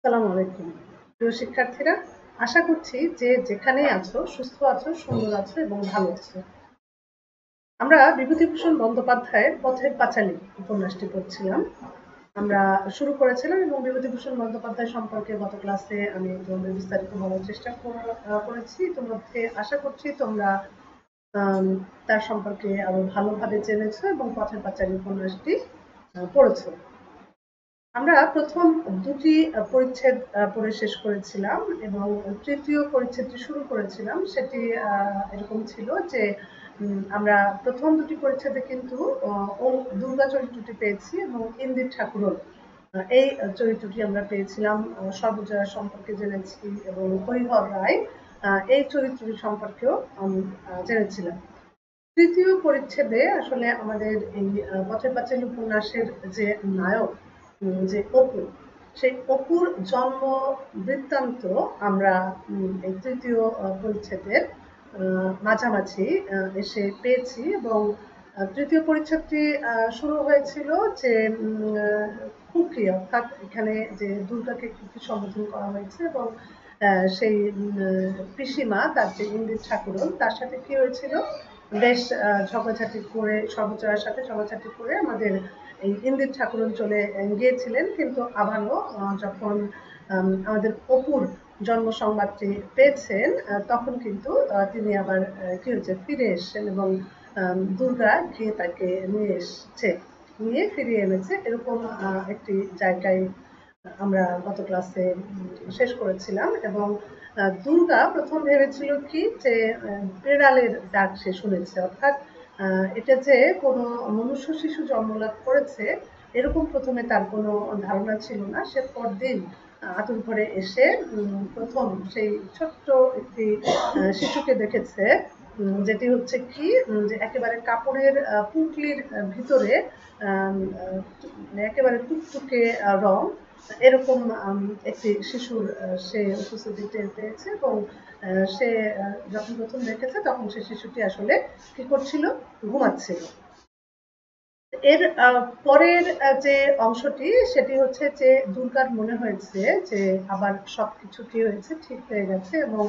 আসসালামু আলাইকুম। প্রিয় শিক্ষার্থীরা, আশা করছি যে যেখানেই আছো সুস্থ আছো, সুন্দর আছো এবং ভালো আছো। আমরা বিভূতিভূষণ বন্দ্যোপাধ্যায়ের পথের পাঁচালী উপন্যাসটি পড়ছিলাম। আমরা শুরু করেছিলাম এবং বিভূতিভূষণ বন্দ্যোপাধ্যায় সম্পর্কে গত ক্লাসে আমি তোমাদের বিস্তারিত বলার চেষ্টা করেছি। ইতিমধ্যে আশা করছি তোমরা তার সম্পর্কে আরো ভালোভাবে জেনেছো এবং পথের পাঁচালী উপন্যাসটি পড়েছো। আমরা প্রথম দুটি পরিচ্ছেদ পড়ে শেষ করেছিলাম এবং তৃতীয় পরিচ্ছেদটি শুরু করেছিলাম। সেটি এরকম ছিল যে আমরা প্রথম দুটি পরিচ্ছেদে কিন্তু দুর্গা চরিত্রটি পেয়েছি এবং ইন্দির ঠাকুরন এই চরিত্রটি আমরা পেয়েছিলাম। সর্বজয়া সম্পর্কে জেনেছি এবং হরিহর রায় এই চরিত্রটি সম্পর্কেও জেনেছিলাম। তৃতীয় পরিচ্ছেদে আসলে আমাদের এই পথের পাঁচালী উপন্যাসের যে নায়ক, যে অপু, সেই অপুর জন্ম বৃত্তান্ত আমরা এই তৃতীয় পরিচ্ছেদের মাঝামাঝি এসে পেয়েছি এবং তৃতীয় পরিচ্ছেদটি শুরু হয়েছিল যে খুকি, অর্থাৎ এখানে যে দুর্গাকে খুকি সম্বোধন করা হয়েছে এবং সেই পিসিমা, তার যে ইন্দির ঠাকুরন, তার সাথে কি হয়েছিল, বেশ ঝগড়াঝাটি করে, সর্বজয়ার সাথে ঝগড়াঝাটি করে আমাদের এই ইন্দির ঠাকুরন চলে গিয়েছিলেন। কিন্তু আবারও যখন আমাদের অপুর জন্ম সংবাদটি পেয়েছেন, তখন কিন্তু তিনি আবার কি হয়েছে, ফিরে এসছেন এবং দুর্গা গিয়ে তাকে নিয়ে ফিরিয়ে এনেছে। এরকম একটি জায়গায় আমরা গত ক্লাসে শেষ করেছিলাম এবং দুর্গা প্রথম ভেবেছিল কি যে বিড়ালের ডাক সে শুনেছে, অর্থাৎ এটা যে কোনো মনুষ্য শিশু জন্মলাভ করেছে এরকম প্রথমে তার কোনো ধারণা ছিল না। সে পরদিন আতুর ঘরে এসে প্রথম সেই ছোট্ট একটি শিশুকে দেখেছে, যেটি হচ্ছে কি, যে একেবারে কাপড়ের পুঁটলির ভিতরে একেবারে টুকটুকে রং, এরকম একটি শিশুর সে উপস্থিতি টের পেয়েছে এবং সে যখন প্রথম দেখেছে তখন সে শিশুটি আসলে কি করছিল, ঘুমাচ্ছিল। এর পরের যে অংশটি, সেটি হচ্ছে যে দুর্গার মনে হয়েছে যে আবার সবকিছু কি হয়েছে, ঠিক হয়ে গেছে এবং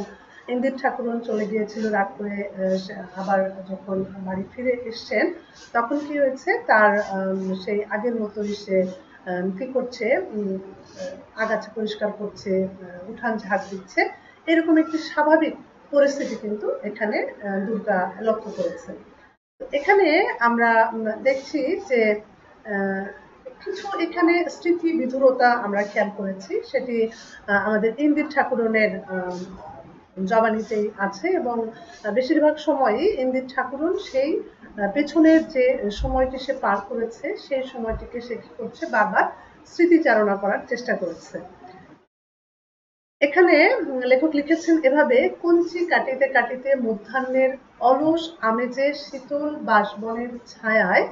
ইন্দির ঠাকুরন চলে গিয়েছিল রাগ করে, আবার যখন বাড়ি ফিরে এসছেন তখন কি হয়েছে, তার সেই আগের মতোই সে কি করছে, আগাছা পরিষ্কার করছে, উঠান ঝাড় দিচ্ছে, এরকম একটি স্বাভাবিক পরিস্থিতি কিন্তু এখানে দুর্গা লক্ষ্য করেছে। এখানে আমরা দেখছি যে কিছু এখানে স্মৃতি বিধুরতা আমরা খেয়াল করেছি, সেটি আমাদের ইন্দির ঠাকুরনের জবানিতেই আছে এবং বেশিরভাগ সময়ই ইন্দির ঠাকুরন সেই পেছনের যে সময়টি সে পার করেছে সেই সময়টিকে সে কি করছে, বারবার স্মৃতিচারণা করার চেষ্টা করেছে। এখানে লেখক লিখেছেন এভাবে: কঞ্চি কাটিতে কাটিতে মধ্যাহ্নের অলস আমেজে শীতল বাঁশবনের ছায়ায়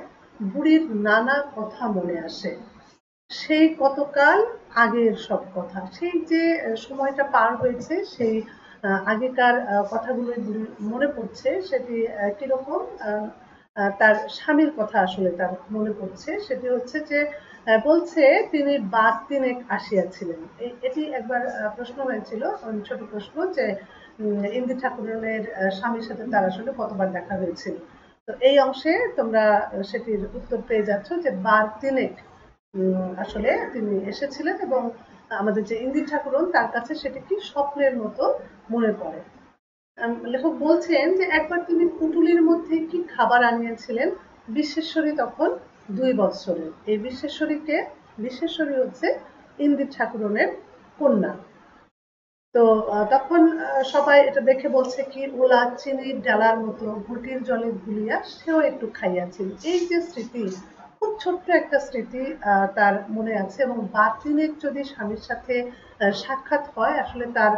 বুড়ির নানা কথা মনে আসে। সেই কতকাল আগের সব কথা, সেই যে সময়টা পার হয়েছে সেই আগেকার কথাগুলো মনে পড়ছে। সেটি কিরকম, তার স্বামীর কথা আসলে তার মনে পড়ছে। সেটি হচ্ছে যে বলছে তিনি বাদ তিনেক আসিয়াছিলেন। এটি একবার প্রশ্ন হয়েছিল, ছোট প্রশ্ন, যে ইন্দির ঠাকুরনের স্বামীর সাথে তার আসলে কতবার দেখা হয়েছিল। তো এই অংশে তোমরা সেটির উত্তর পেয়ে যাচ্ছ যে বার তিনেক আসলে তিনি এসেছিলেন এবং আমাদের যে ইন্দির ঠাকুরন, তার কাছে সেটি কি স্বপ্নের মতো মনে পড়ে। লেখক বলছেন যে একবার তিনি পুঁটুলির মধ্যে কি খাবার আনিয়েছিলেন। বিশ্বেশ্বরী তখন 2 বৎসরের। এই বিশ্বেশ্বরী হচ্ছে ইন্দির ঠাকুরনের কন্যা। তো তখন সবাই এটা দেখে বলছে কি, ওলা চিনির ডালার মতো ঘটির জলে ভুলিয়া সেও একটু খাইয়াছিল। এই যে স্মৃতি, খুব ছোট্ট একটা স্মৃতি তার মনে আছে এবং বাতিনের যদি স্বামীর সাথে সাক্ষাৎ হয়, আসলে তার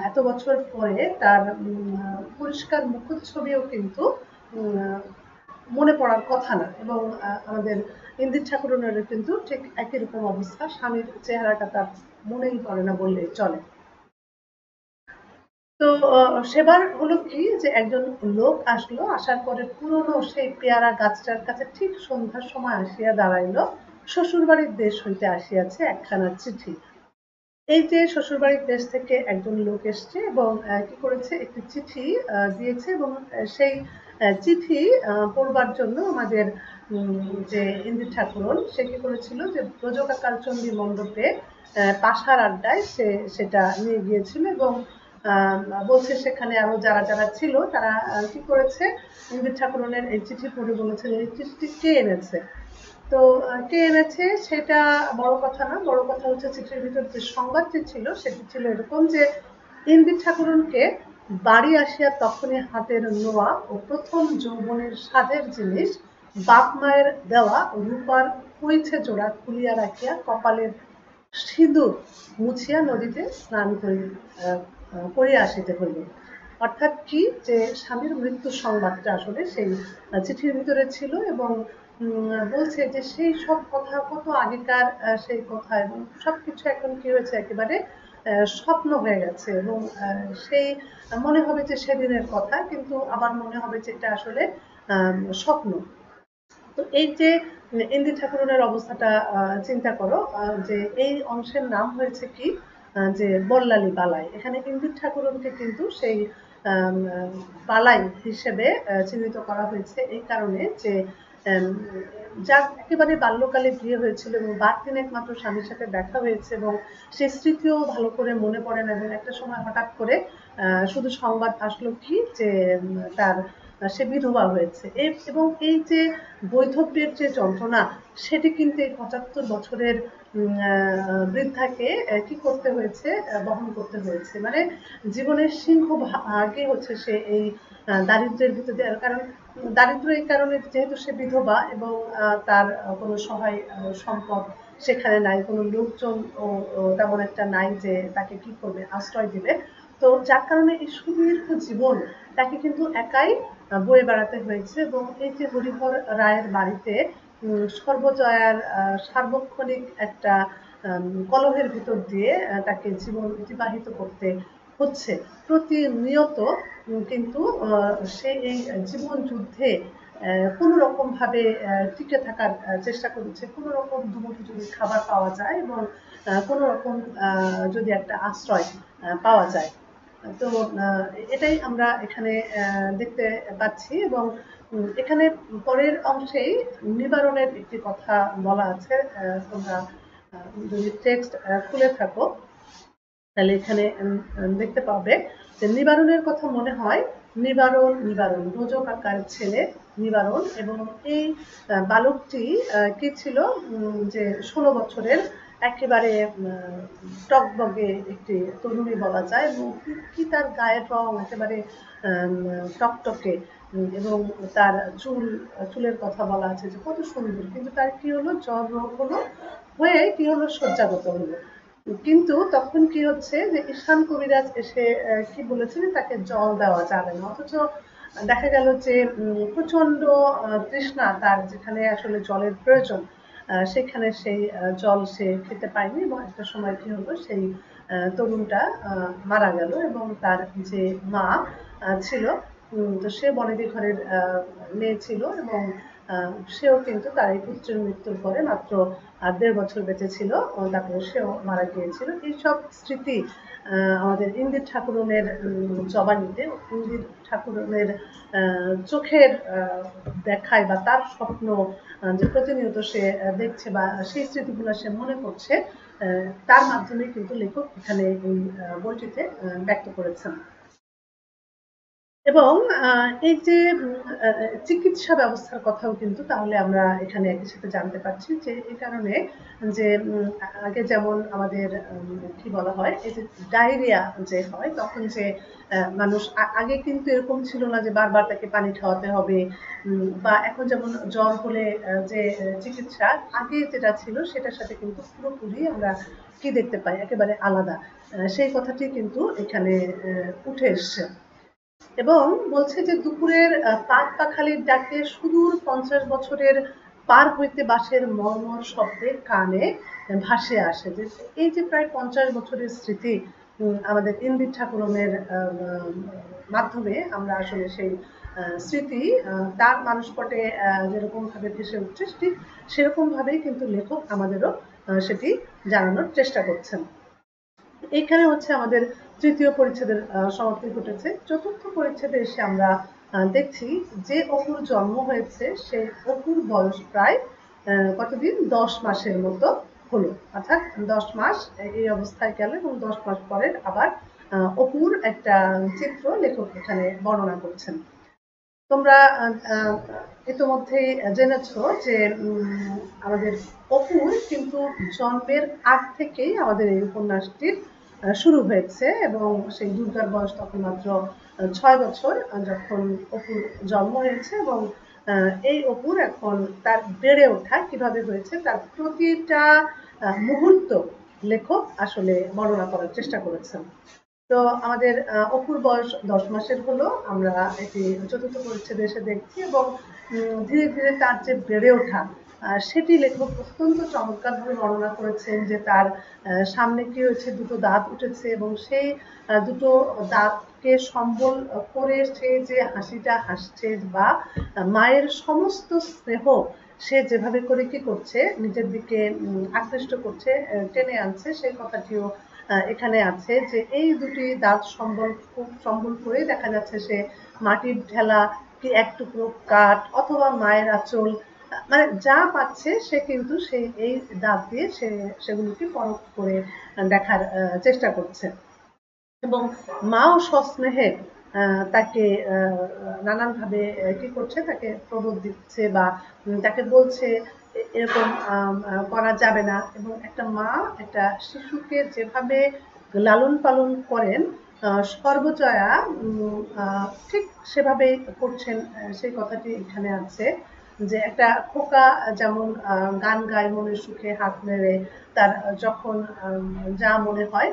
এত বছর পরে তার পরিষ্কার মুখচ্ছবিও কিন্তু মনে পড়ার কথা না। এবং আমাদের ইন্দির ঠাকুরনেরও কিন্তু ঠিক একই রকম অবস্থা, স্বামীর চেহারাটা তার মনেই পড়ে না বললেই চলে। তো সেবার হলো কি, যে একজন লোক আসলো, আসার পরে পুরনো সেই পেয়ারা গাছটার কাছে ঠিক সন্ধ্যার সময় আসিয়া দাঁড়াইল। শ্বশুর বাড়ির দেশ হইতে আসিয়াছে একখানা চিঠি। এই যে শ্বশুরবাড়ির দেশ থেকে একজন লোক এসছে এবং কি করেছে, একটি চিঠি দিয়েছে এবং সেই চিঠি পড়বার জন্য আমাদের যে ইন্দির ঠাকুরন সে কি করেছিল যে ব্রজকা কালচন্ডী মণ্ডপে পাশার আড্ডায় সে সেটা নিয়ে গিয়েছিল এবং বলছে সেখানে আরো যারা যারা ছিল তারা কি করেছে, ইন্দির ঠাকুরনের এই চিঠি পড়ে বলেছে যে এই চিঠিটি কে এনেছে। তো কে এনেছে সেটা বড় কথা না, বড় কথা হচ্ছে চিঠির ভিতর যে সংবাদটি ছিল সেটি ছিল এরকম যে ইন্দির ঠাকুরনকে বাড়ি আসিয়া তখনই হাতের নোয়া ও প্রথম যৌবনের স্বাদের জিনিস বাপ মায়ের দেওয়া রূপার কইছে জোড়া খুলিয়া রাখিয়া কপালের সিঁদুর মুছিয়া নদীতে স্নান করিয়া আসিতে হইল। অর্থাৎ কি, যে স্বামীর মৃত্যুর সংবাদটা আসলে সেই চিঠির ভিতরে ছিল এবং বলছে যে সেই সব কথা কত আগেকার সেই কথা এবং সবকিছু এখন কি হয়েছে, একেবারে স্বপ্ন হয়ে গেছে এবং সেই মনে হবে যে সেদিনের কথা, কিন্তু আবার মনে হবে যে এটা আসলে স্বপ্ন। তো এই যে ইন্দির ঠাকুরনের অবস্থাটা চিন্তা করো, যে এই অংশের নাম হয়েছে কি, যে বল্লালী বালাই। এখানে ইন্দির ঠাকুরনকে কিন্তু সেই বালাই হিসেবে চিহ্নিত করা হয়েছে এই কারণে যে যার একেবারে বাল্যকালে বিয়ে হয়েছিল এবং বার তিনেক মাত্র স্বামীর সাথে দেখা হয়েছে এবং সেই স্মৃতিও ভালো করে মনে পড়ে না এবং একটা সময় হঠাৎ করে শুধু সংবাদ আসলো কি যে তার সে বিধবা হয়েছে এবং এই যে বৈধব্যের যে যন্ত্রণা সেটি কিন্তু এই ৭৫ বছরের বৃদ্ধাকে কি করতে হয়েছে, বহন করতে হয়েছে। মানে জীবনের সিংহভাগই হচ্ছে সে এই দারিদ্র্যের ভিতরে, কারণ দারিদ্র এই কারণে যেহেতু সে বিধবা এবং তার কোনো সহায় সম্পদ সেখানে নাই, কোনো লোকজন তেমন একটা নাই যে তাকে কি করবে, আশ্রয় দিবে। তো যার কারণে এই সুদীর্ঘ জীবন তাকে কিন্তু একাই বয়ে বেড়াতে হয়েছে এবং এই যে হরিহর রায়ের বাড়িতে সর্বজয়ার সার্বক্ষণিক একটা কলহের ভিতর দিয়ে তাকে জীবন অতিবাহিত করতে হচ্ছে প্রতিনিয়ত, কিন্তু সে এই জীবন যুদ্ধে কোনো রকম ভাবে টিকে থাকার চেষ্টা করেছে, কোনো রকম দুমুঠো যদি খাবার পাওয়া যায় এবং কোনো রকম যদি একটা আশ্রয় পাওয়া যায়। তো এটাই আমরা এখানে দেখতে পাচ্ছি এবং এখানে পরের অংশেই নিবারণের একটি কথা বলা আছে। তোমরা যদি টেক্সট খুলে থাকো তাহলে এখানে দেখতে পাবে যে নিবারণের কথা মনে হয়, নিবারণ নিবারণ রোজক আকার ছেলে নিবারণ, এবং এই বালকটি কি ছিল, যে ১৬ বছরের একেবারে টকবগে একটি তরুণী বলা যায় এবং কি তার গায়ের রং একেবারে টকটকে এবং তার চুলের কথা বলা আছে যে কত সুন্দর, কিন্তু তার কি হলো, জ্বর রোগ হলো, হয়ে কি হলো, শয্যাগত হলো। কিন্তু তখন কি হচ্ছে যে ঈশান কবিরাজ এসে কি বলেছে যে তাকে জল দেওয়া যাবে না, অথচ দেখা গেল যে প্রচন্ড তৃষ্ণা তার, যেখানে আসলে জলের প্রয়োজন সেখানে সেই জল সে খেতে পায়নি এবং একটা সময় কি হলো, সেই তরুণটা মারা গেল এবং তার যে মা ছিল, তো সে বনেদি ঘরের মেয়ে ছিল এবং সেও কিন্তু তার এই পুত্রের মৃত্যুর পরে মাত্র ১.৫ বছর বেঁচে ছিল, তারপরে সেও মারা গিয়েছিল। এইসব স্মৃতি আমাদের ইন্দির ঠাকুরনের জবানিতে, ইন্দির ঠাকুরনের চোখের দেখায় বা তার স্বপ্ন যে প্রতিনিয়ত সে দেখছে বা সেই স্মৃতিগুলো সে মনে করছে, তার মাধ্যমে কিন্তু লেখক এখানে এই বইটিতে ব্যক্ত করেছেন। এবং এই যে চিকিৎসা ব্যবস্থার কথাও কিন্তু তাহলে আমরা এখানে একই সাথে জানতে পারছি, যে এই কারণে যে আগে যেমন আমাদের কি বলা হয়, এই যে ডায়রিয়া যে হয় তখন যে মানুষ আগে কিন্তু এরকম ছিল না যে বারবার তাকে পানি খাওয়াতে হবে, বা এখন যেমন জ্বর হলে যে চিকিৎসা আগে যেটা ছিল সেটার সাথে কিন্তু পুরোপুরি আমরা কি দেখতে পাই, একেবারে আলাদা। সেই কথাটি কিন্তু এখানে উঠে এসছে এবং বলছে যে দুপুরের পাক পাখালির ডাকে সুদূর ৫০ বছরের পার হইতে বাঁশের মর্মর শব্দে কানে ভাসে আসে। যে এই যে প্রায় ৫০ বছরের স্মৃতি আমাদের ইন্দির ঠাকুরনের মাধ্যমে আমরা আসলে সেই স্মৃতি তার মানসপটে যেরকম ভাবে ভেসে উঠছে ঠিক সেরকম ভাবেই কিন্তু লেখক আমাদেরও সেটি জানানোর চেষ্টা করছেন। এখানে হচ্ছে আমাদের তৃতীয় পরিচ্ছেদের সমাপ্তি ঘটেছে। চতুর্থ পরিচ্ছেদে এসে আমরা দেখছি যে অপুর জন্ম হয়েছে সেই অপুর বয়স প্রায় কতদিন 10 মাসের মতো হলো, অর্থাৎ 10 মাস এই অবস্থায় গেল এবং 10 মাস পরে আবার অপুর একটা চিত্র লেখক এখানে বর্ণনা করছেন। তোমরা ইতিমধ্যেই জেনেছ যে আমাদের অপুর কিন্তু জন্মের আগ থেকেই আমাদের এই উপন্যাসটির শুরু হয়েছে এবং সেই দুর্গার বয়স তখন মাত্র 6 বছর যখন অপুর জন্ম হয়েছে এবং এই অপুর এখন তার বেড়ে ওঠা কিভাবে হয়েছে তার প্রতিটা মুহূর্ত লেখক আসলে বর্ণনা করার চেষ্টা করেছেন। তো আমাদের অপুর বয়স 10 মাসের হলো, আমরা এটি চতুর্থ পরিচ্ছেদে এসে দেখছি এবং ধীরে ধীরে তার যে বেড়ে ওঠা সেটি লেখক অত্যন্ত চমৎকারভাবে বর্ণনা করেছেন যে তার সামনে কি হয়েছে, দুটো দাঁত উঠেছে এবং সেই দুটো দাঁতকে সম্বল করে সে যে হাসিটা হাসছে বা মায়ের সমস্ত স্নেহ সে যেভাবে করে কি করছে নিজের দিকে আকৃষ্ট করছে, টেনে আনছে, সেই কথাটিও এখানে আছে যে এই দুটি দাঁত সম্বল করে দেখা যাচ্ছে সে মাটির ঢেলা কি এক টুকরো কাঠ অথবা মায়ের আঁচল মানে যা পাচ্ছে সে কিন্তু সেই এই দাঁত দিয়ে সেগুলোকে পরখ করে দেখার চেষ্টা করছে এবং মাও সস্নেহে তাকে নানানভাবে কি করছে, তাকে প্রবোধ দিচ্ছে বা তাকে বলছে এরকম করা যাবে না এবং একটা মা একটা শিশুকে যেভাবে লালন পালন করেন সর্বজয়া ঠিক সেভাবেই করছেন, সেই কথাটি এখানে আছে যে একটা খোকা যেমন গান গায় মনের সুখে হাত নেড়ে তার যখন যা মনে হয়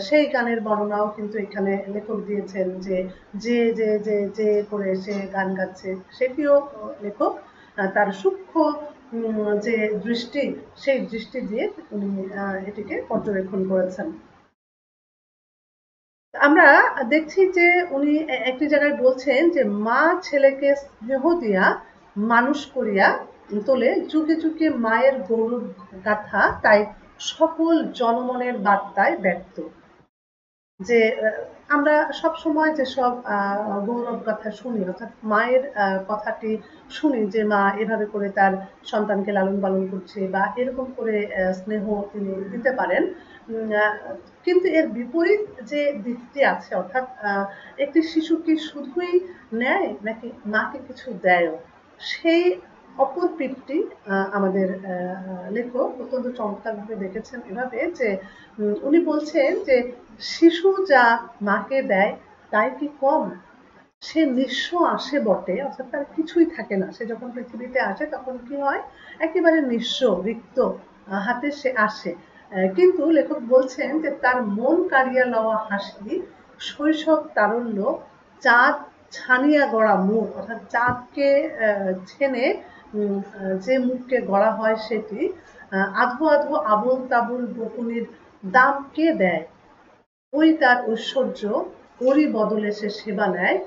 সেই গানের বর্ণনাও কিন্তু এখানে লেখক দিয়েছেন যে যে যে যে যে করে সে গান গাচ্ছে সেটিও লেখক তার সূক্ষ্ম যে দৃষ্টি সেই দৃষ্টি দিয়ে উনি এটিকে পর্যবেক্ষণ করেছেন। আমরা দেখছি যে উনি একটি জায়গায় বলছেন যে মা ছেলেকে স্নেহ দিয়া মানুষ করিয়া তোলে, যুগে যুগে মায়ের গৌরব গাথা তাই সকল জনমনের বার্তায় ব্যক্ত। যে আমরা সব সময় যেসব গৌরব কথা শুনি অর্থাৎ মায়ের কথাটি শুনি যে মা এভাবে করে তার সন্তানকে লালন পালন করছে বা এরকম করে স্নেহ তিনি দিতে পারেন, কিন্তু এর বিপরীত যে দিকটি আছে অর্থাৎ একটি শিশু কি শুধুই নেয় নাকি মাকে কিছু দেয়ও, সেই অপর পিঠটি আমাদের লেখক অত্যন্ত চমৎকারভাবে দেখেছেন এভাবে যে উনি বলছেন যে শিশু যা মাকে দেয় তাই কি কম, সে নিঃস্ব আসে বটে অর্থাৎ তার কিছুই থাকে না, সে যখন পৃথিবীতে আসে তখন কি হয় একেবারে নিঃস্ব রিক্ত হাতে সে আসে, কিন্তু লেখক বলছেন যে তার মন কাড়িয়া লওয়া হাসি শৈশব তারল্য চাঁদ ছানিয়া গড়া মুখ অর্থাৎ চাঁদকে ছেনে যে মুখকে গড়া হয় সেটি আধো আধো আবল তাবল বকুনির দাম কে দেয়, ওই তার ঐশ্বর্য ওরই বদলে সে সেবা নেয়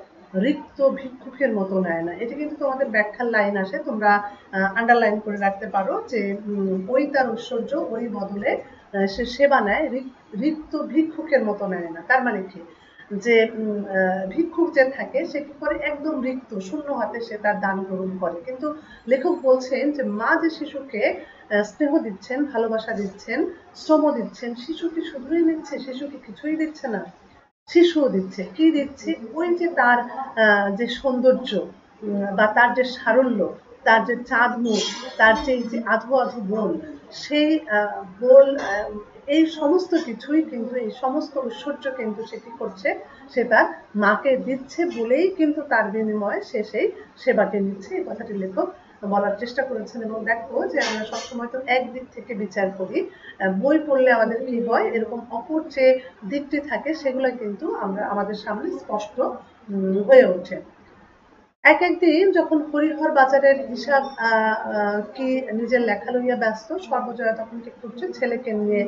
রিক্ত ভিক্ষুকের মতো নেয় না। এটা কিন্তু তোমাদের ব্যাখ্যার লাইন আসে, তোমরা আন্ডারলাইন করে রাখতে পারো যে ওই তার ঐশ্বর্য ওরই বদলে সে সেবা নেয় রিক্ত ভিক্ষুকের মতো নেয় না। তার মানে কি যে ভিক্ষুক যে থাকে সে কি করে একদম রিক্ত শূন্য হাতে সে তার দান গ্রহণ করে, কিন্তু লেখক বলছেন যে মা যে শিশুকে স্নেহ দিচ্ছেন ভালোবাসা দিচ্ছেন শ্রম দিচ্ছেন শিশু কি শুধুই নিচ্ছে, শিশু কি কিছুই দিচ্ছে না, শিশুও দিচ্ছে, কি দিচ্ছে ওই যে তার যে সৌন্দর্য বা তার যে সারল্য তার যে চাঁদ মুখ তার যে আধো আধো বোল সেই বোল এই সমস্ত কিছুই কিন্তু এই সমস্ত ঐশ্বর্য কিন্তু সে কি করছে সে তার মাকে দিচ্ছে বলেই কিন্তু তার বিনিময়ে সে সেই সেবাকে নিচ্ছে, এই কথাটি লেখক বলার চেষ্টা করেছেন। এবং দেখো যে আমরা সবসময় তো একদিক থেকে বিচার করি, বই পড়লে আমাদের কি হয় এরকম অপর যে দিকটি থাকে সেগুলো কিন্তু আমরা আমাদের সামনে স্পষ্ট হয়ে ওঠে। এক একদিন যখন হরিহর বাজারের হিসাব কি নিজের লেখা লইয়া ব্যস্ত সর্বজয়া তখন কি করছে ছেলেকে নিয়ে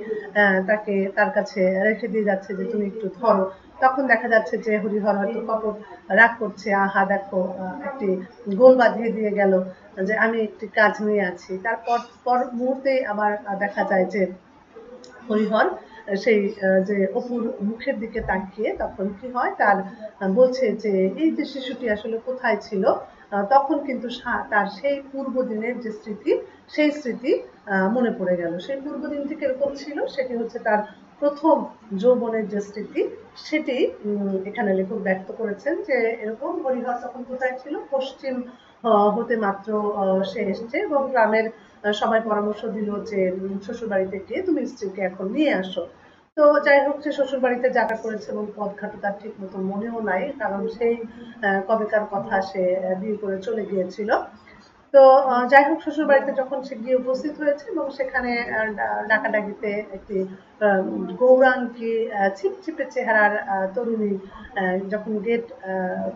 তাকে তার কাছে রেখে দিয়ে যাচ্ছে যে তুমি একটু ধরো, তখন দেখা যাচ্ছে যে হরিহর হয়তো কপট রাগ করছে, আহা দেখো একটি গোল বাঁধিয়ে দিয়ে গেল যে আমি একটি কাজ নিয়ে আছি, তারপর পর মুহূর্তে আবার দেখা যায় যে হরিহর সেই যে অপুর মুখের দিকে তাকিয়ে তখন কি হয়, তার বলছে যে এই যে শিশুটি আসলে কোথায় ছিল। তখন কিন্তু তার সেই পূর্বদিনের যে স্মৃতি, সেই স্মৃতি মনে পড়ে গেল। সেই পূর্বদিনটি কিরকম ছিল, সেটি হচ্ছে তার প্রথম যৌবনের যে স্মৃতি, সেটি এখানে লেখক ব্যক্ত করেছেন যে এরকম হরিহর তখন কোথায় ছিল, পশ্চিম হতে মাত্র সে এসছে এবং গ্রামের সবাই পরামর্শ দিল যে শ্বশুর বাড়িতে গিয়ে তুমি স্ত্রীকে এখন নিয়ে আসো। তো যাই হোক, সে শ্বশুর বাড়িতে যাতা করেছে এবং পথঘাট তার ঠিক মতো মনেও নাই, কারণ সেই কবেকার কথা, সে বিয়ে করে চলে গিয়েছিল। তো যাই হোক, শ্বশুর বাড়িতে যখন সে গিয়ে উপস্থিত হয়েছে এবং সেখানে ডাকাডাকিতে একটি গৌরাঙ্গী ছিপছিপে চেহারার তরুণী যখন গেট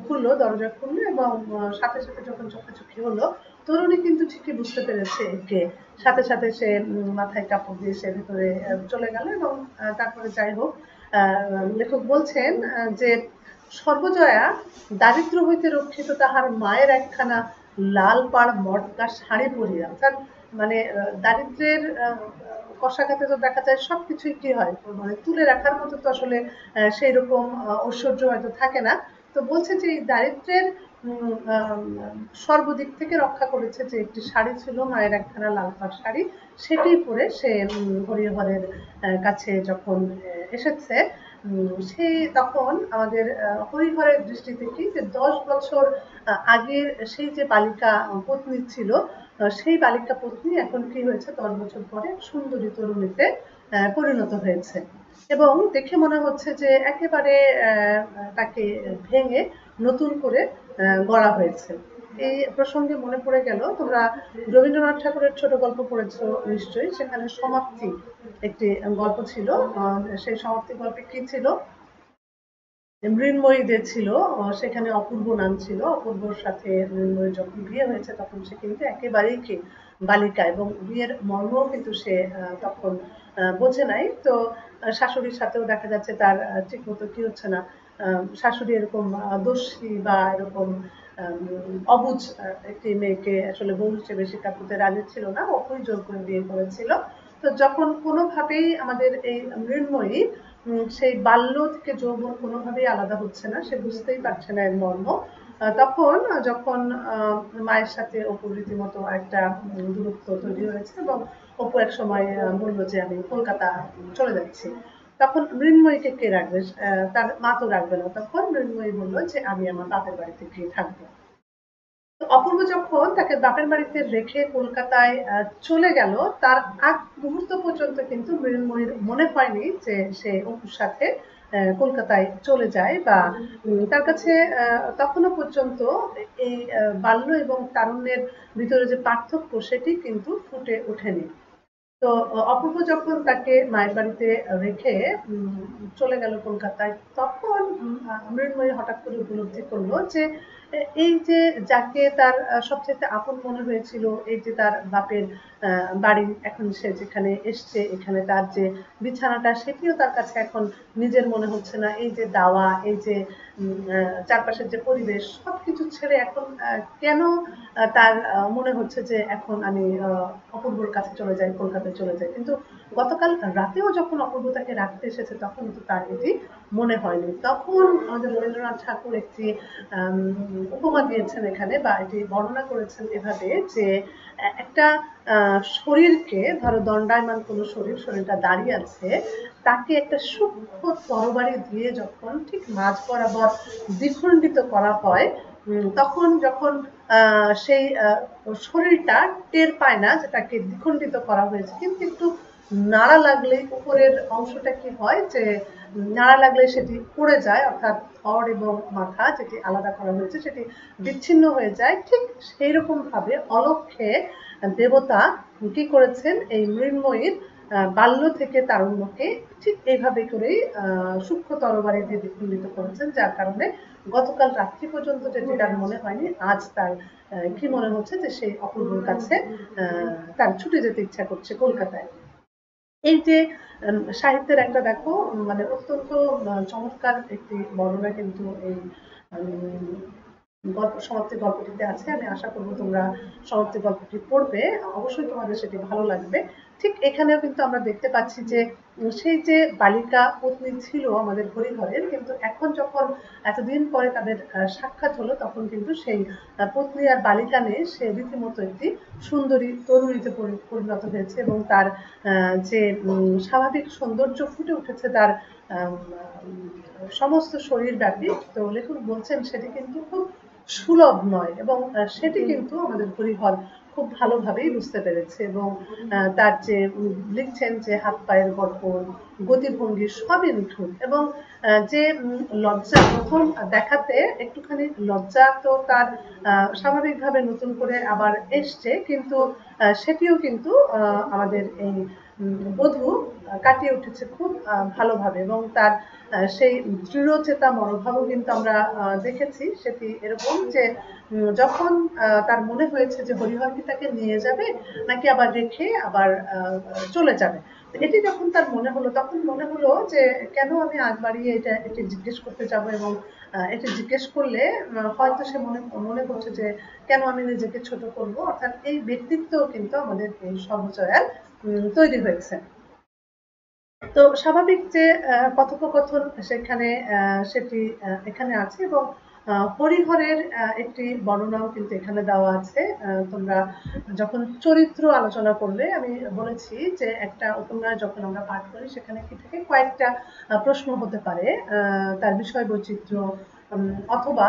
খুললো, দরজা খুললো এবং সাথে সাথে যখন চোখাচোখি হলো, তরুণী কিন্তু ঠিকই বুঝতে পেরেছে একে। সাথে সাথে সে মাথায় কাপড় দিয়ে সে ভেতরে চলে গেল এবং তারপরে যাই হোক, লেখক বলছেন যে সর্বজয়া দারিদ্র হইতে রক্ষিত তাহার মায়ের একখানা লাল পাড় মটকা শাড়ি পরিয়া, অর্থাৎ মানে দারিদ্রের কষাঘাতে তো দেখা যায় সবকিছুই কি হয়, মানে তুলে রাখার মতো তো আসলে সেই রকম ঐশ্বর্য হয়তো থাকে না। তো বলছে যে এই দারিদ্রের সর্বদিক থেকে রক্ষা করেছে যে একটি শাড়ি ছিল, মায়ের একখানা লাল পাড় শাড়ি, সেটি পরে সে হরিহরের কাছে যখন এসেছে, সে তখন আমাদের হরিহরের দৃষ্টিতে কি, যে 10 বছর আগের সেই যে বালিকা পত্নী ছিল, সেই বালিকা পত্নী এখন কি হয়েছে, 10 বছর পরে সুন্দরী তরুণীতে পরিণত হয়েছে এবং দেখে মনে হচ্ছে যে একেবারে তাকে ভেঙে নতুন করে গড়া হয়েছে। এই প্রসঙ্গে মনে পড়ে গেল, তোমরা রবীন্দ্রনাথ ঠাকুরের ছোট গল্প পড়েছো নিশ্চয়ই, সেখানে সমাপ্তি একটি গল্প ছিল। সেই সমাপ্তি গল্পে কি ছিল, মৃন্ময়ী যে ছিল, সেখানে অপূর্ব নাম ছিল, অপূর্বর সাথে মৃন্ময়ী যখন বিয়ে হয়েছে তখন সে কিন্তু একেবারেই কি বালিকা, এবং বিয়ের মর্মও কিন্তু সে তখন বোঝে নাই। তো শাশুড়ির সাথেও দেখা যাচ্ছে তার ঠিক মতো কি হচ্ছে না, শাশুড়ি এরকম দোষী বা এরকম অবুঝ একটি মেয়েকে আসলে বউ হিসেবে স্বীকার করতে রাজি ছিল না, অপুই জোর করে বিয়ে করেছিল। তো যখন কোনোভাবেই আমাদের এই মৃন্ময়ী সেই বাল্য থেকে যৌবন কোনোভাবেই আলাদা হচ্ছে না, সে বুঝতেই পারছে না এর মর্ম, তখন যখন মায়ের সাথে অপুর রীতিমতো একটা দূরত্ব তৈরি হয়েছে এবং অপু এক সময় বললো যে আমি কলকাতা চলে যাচ্ছি, তখন মৃন্ময়ীকে কে রাখবে, তার মা তো রাখবে না, তখন মৃন্ময়ী বললো যে আমি আমার বাপের বাড়িতে গিয়ে থাকবো। তো অপূর্ব যখন তাকে বাপের বাড়িতে রেখে কলকাতায় চলে গেল, তার আগ মুহূর্ত পর্যন্ত কিন্তু মৃন্ময়ীর মনে হয়নি যে সে অপুর সাথে কলকাতায় চলে যায়, বা তার কাছে তখনো পর্যন্ত এই বাল্য এবং তারুণ্যের ভিতরে যে পার্থক্য, সেটি কিন্তু ফুটে ওঠেনি। তো অপূর্ব যখন তাকে মায়ের বাড়িতে রেখে চলে গেল কলকাতায়, তখন মৃন্ময়ী হঠাৎ করে উপলব্ধি করলো যে এই যে যাকে তার সবচেয়ে আপন মনে হয়েছিল, এই যে তার বাপের বাড়ি, এখন সে যেখানে এসছে, এখানে তার যে বিছানাটা, সেটিও তার কাছে এখন নিজের মনে হচ্ছে না। এই যে দাওয়া, এই যে চারপাশের যে পরিবেশ, সবকিছু ছেড়ে এখন কেন তার মনে হচ্ছে যে এখন আমি অপূর্বর কাছে চলে যাই, কলকাতায় চলে যাই। কিন্তু গতকাল রাতেও যখন অপূর্ব তাকে রাখতে এসেছে, তখন কিন্তু তার এটি মনে হয়নি। তখন আমাদের রবীন্দ্রনাথ ঠাকুর একটি উপমা দিয়েছেন এখানে, বা এটি বর্ণনা করেছেন এভাবে যে একটা শরীরকে, ধরো দণ্ডায়মান কোনো শরীরটা দাঁড়িয়ে আছে, তাকে একটা সূক্ষ্ম তরবারি দিয়ে যখন ঠিক মাঝ বরাবর দ্বিখণ্ডিত করা হয়, তখন যখন সেই শরীরটা টের পায় না যে তাকে দ্বিখণ্ডিত করা হয়েছে, কিন্তু একটু নাড়া লাগলে উপরের অংশটা কি হয়, যে নাড়া লাগলে সেটি পড়ে যায়, অর্থাৎ ধড় এবং মাথা যেটি আলাদা করা হয়েছে সেটি বিচ্ছিন্ন হয়ে যায়। ঠিক সেই রকম ভাবে অলক্ষ্যে দেবতা কি করেছেন, এই মৃন্ময়ীর বাল্য থেকে তারুণ্যকে ঠিক এইভাবে করেই সূক্ষ্ম তরবারি দিয়ে দ্বিখণ্ডিত করেছেন, যার কারণে গতকাল রাত্রি পর্যন্ত যেটি তার মনে হয়নি, আজ তার কি মনে হচ্ছে যে সেই অপূর্বর কাছে তার ছুটে যেতে ইচ্ছা করছে কলকাতায়। এই যে সাহিত্যের একটা দেখো, মানে অত্যন্ত চমৎকার একটি বর্ণনা কিন্তু এই গল্প সমাপ্তি গল্পটিতে আছে। আমি আশা করব তোমরা সমাপ্তি গল্পটি পড়বে, অবশ্যই তোমাদের সেটি ভালো লাগবে। ঠিক এখানেও কিন্তু আমরা দেখতে পাচ্ছি যে সেই যে বালিকা পত্নী ছিল আমাদের হরিহরের, কিন্তু এখন যখন এতদিন পরে তাদের সাক্ষাৎ হলো, তখন কিন্তু সেই পত্নী আর বালিকা নেই, সে রীতিমতো একটি সুন্দরী তরুণীতে পরিণত হয়েছে এবং তার যে স্বাভাবিক সৌন্দর্য ফুটে উঠেছে তার সমস্ত শরীর ব্যাপী। তো লেখক বলছেন সেটি কিন্তু খুব সুলভ নয়, এবং সেটি কিন্তু আমাদের হরিহর খুব ভালোভাবেই বুঝতে পেরেছে, এবং তার যে লিখছেন যে হাত পায়ের গঠন, গতিভঙ্গি সবই নিখুঁত, এবং যে লজ্জা প্রথম দেখাতে একটুখানি লজ্জা তো তার স্বাভাবিকভাবে নতুন করে আবার এসছে, কিন্তু সেটিও কিন্তু আমাদের এই বধূ কাটিয়ে উঠেছে খুব ভালোভাবে, এবং তার সেই দৃঢ়চেতা মনোভাবও কিন্তু আমরা দেখেছি। সেটি এরকম যে যখন তার মনে হয়েছে যে হরিহর কি তাকে নিয়ে যাবে নাকি আবার রেখে আবার চলে যাবে, এটি যখন তার মনে হলো, তখন মনে হলো যে কেন আমি আগ বাড়িয়ে এটি জিজ্ঞেস করতে যাব, এবং এটি জিজ্ঞেস করলে হয়তো সে মনে করছে যে কেন আমি নিজেকে ছোট করব, অর্থাৎ এই ব্যক্তিত্ব কিন্তু আমাদের এই সর্বজয়ার তৈরি হয়েছে। তো স্বাভাবিক যে কথোপকথন সেখানে সেটি এখানে আছে, এবং হরিহরের একটি বর্ণনাও কিন্তু এখানে দেওয়া আছে। তোমরা যখন চরিত্র আলোচনা করবে, আমি বলেছি যে একটা উপন্যাস যখন আমরা পাঠ করি সেখানে কি থেকে কয়েকটা প্রশ্ন হতে পারে, তার বিষয় বৈচিত্র্য, অথবা